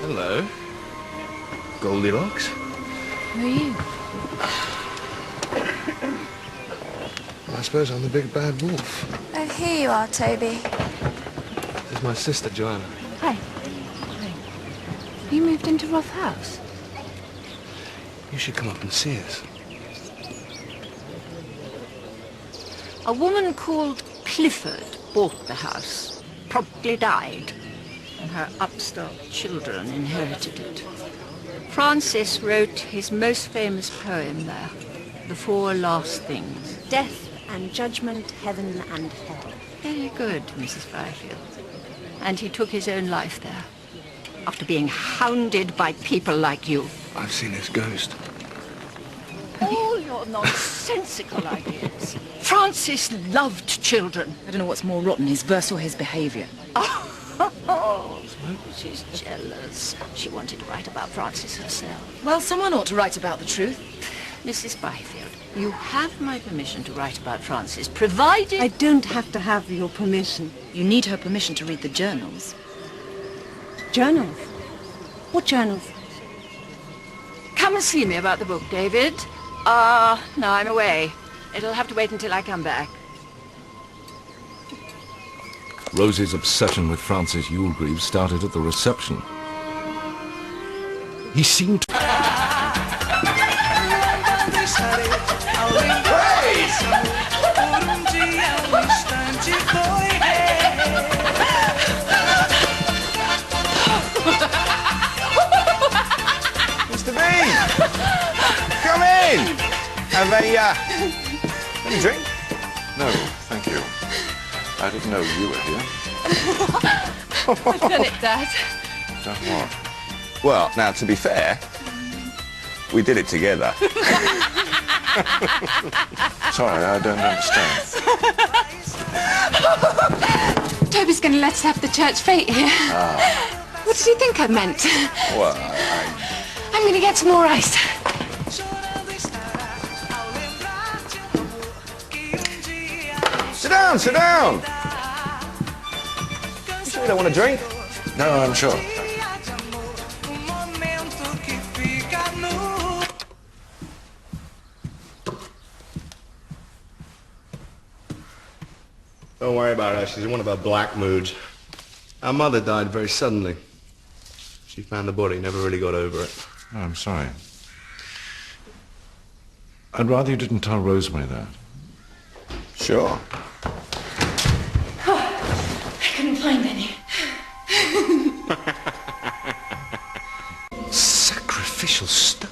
Hello. Goldilocks. Who are you? I suppose I'm the big bad wolf. Oh, here you are, Toby. This is my sister, Joanna. Hi. Hi. You moved into Roth House? You should come up and see us. A woman called Clifford bought the house, promptly died, and her upstart children inherited it. Francis wrote his most famous poem there, The Four Last Things. Death and judgment, heaven and hell. Very good, Mrs. Firefield. And he took his own life there, after being hounded by people like you. I've seen his ghost. All your nonsensical ideas. Francis loved children. I don't know what's more rotten, his verse or his behaviour. Oh, she's jealous. She wanted to write about Francis herself. Well, someone ought to write about the truth. Mrs. Byfield, you have my permission to write about Francis, provided... I don't have to have your permission. You need her permission to read the journals. Journals? What journals? Come and see me about the book, David. No, I'm away. It'll have to wait until I come back. Rosie's obsession with Francis Yulegreave started at the reception. He seemed to... Mr. B! Come in! Have a drink? No, thank you. I didn't know you were here. I've done it, Dad. Done what? Well, now, to be fair, we did it together. Sorry, I don't understand. Toby's going to let us have the church fete here. What did you think I meant? Well, I'm going to get some more ice. Sit down, sit down! You sure you don't want a drink? No, I'm sure. Don't worry about her. She's in one of her black moods. Our mother died very suddenly. She found the body, never really got over it. Oh, I'm sorry. I'd rather you didn't tell Rosemary that. Sure. I couldn't find any. Sacrificial stone.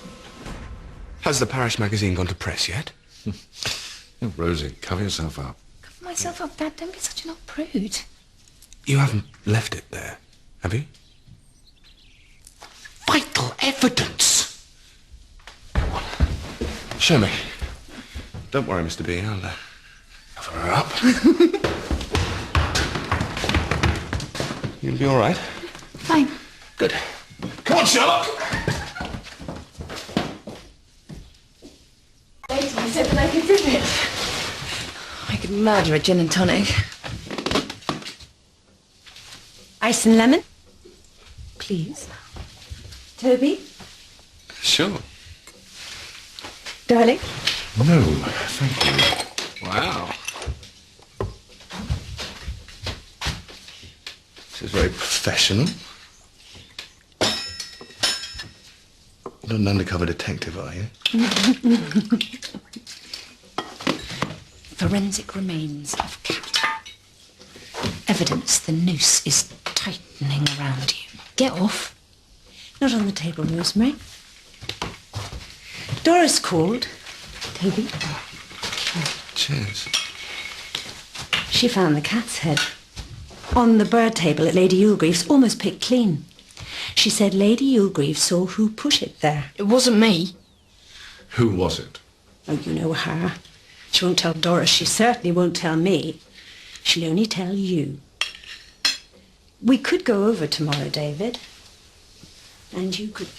Has the parish magazine gone to press yet? Oh, Rosie, cover yourself up. Cover myself up, Dad. Don't be such an old prude. You haven't left it there, have you? Vital evidence! Show me. Don't worry, Mr. B. I'll cover her up. You'll be all right. Fine. Good. Come on, Sherlock! Wait till I said that I could do it. I could murder a gin and tonic. Ice and lemon? Please. Toby? Sure. Darling? No, thank you. Wow. This is very professional. You're not an undercover detective, are you? Forensic remains of cat. Evidence the noose is tightening around you. Get off. Not on the table, Rosemary. Doris called. Toby. Cheers. She found the cat's head on the bird table at Lady Yulegreave's, almost picked clean. She said Lady Yulegreave saw who put it there. It wasn't me. Who was it? Oh, you know her. She won't tell Doris. She certainly won't tell me. She'll only tell you. We could go over tomorrow, David. And you could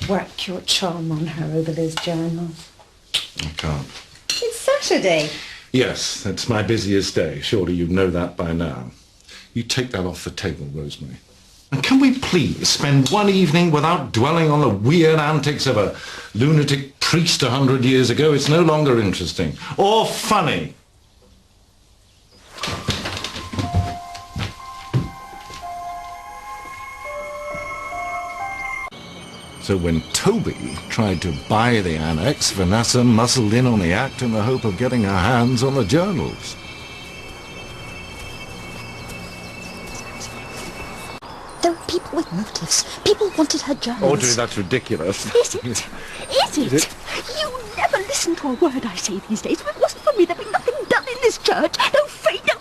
work your charm on her over those journals. I can't. It's Saturday. Yes, that's my busiest day. Surely you know that by now. You take that off the table, Rosemary. And can we please spend one evening without dwelling on the weird antics of a lunatic priest 100 years ago? It's no longer interesting or funny. So when Toby tried to buy the annex, Vanessa muscled in on the act in the hope of getting her hands on the journals. There were people with motives. People wanted her journals. Audrey, that's ridiculous. Is it? Is it? You never listen to a word I say these days. If it wasn't for me, there'd be nothing done in this church. No faith, no...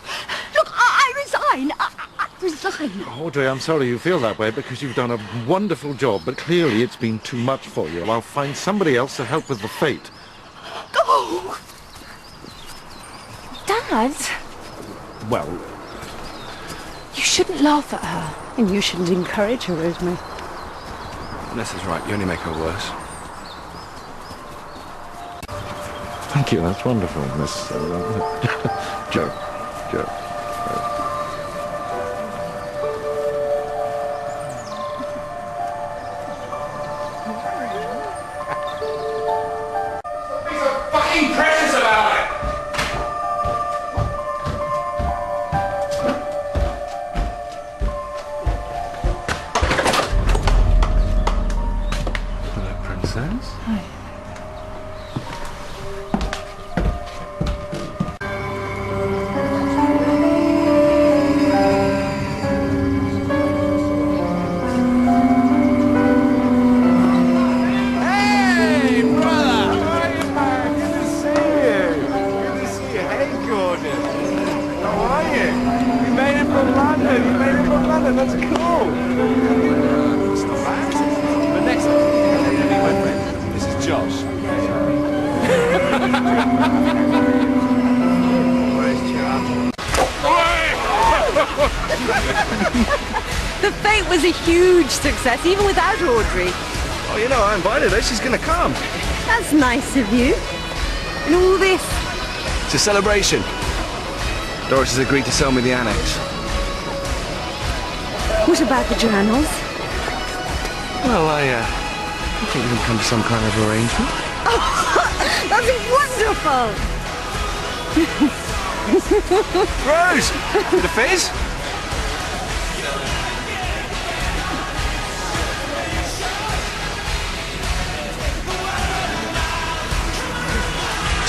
Look, I resign. I resign. Audrey, I'm sorry you feel that way because you've done a wonderful job, but clearly it's been too much for you. I'll find somebody else to help with the fate. Go! Dad, Well, you shouldn't laugh at her. And you shouldn't encourage her, Rosemary. Vanessa's right. You only make her worse. thank you, that's wonderful, Miss... Joe. Fucking precious about it! Hello, Princess. Hi. Hey, brother! How are you, man? Good to see you. Good to see you. Hey, Gordon. How are you? You made it from London. That's cool. It's not bad. But next time, meet my friend. This is Josh. Where's Josh? The fete was a huge success, even without Audrey. Oh, you know, I invited her. She's gonna come. That's nice of you. And all this. It's a celebration. Doris has agreed to sell me the annex. What about the journals? Well, I think we can come to some kind of arrangement. That's wonderful! Rose! Bit of fizz?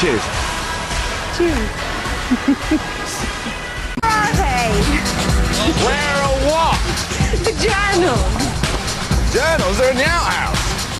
Cheers. Cheers. Where or what? The journals! Journals are in the outhouse.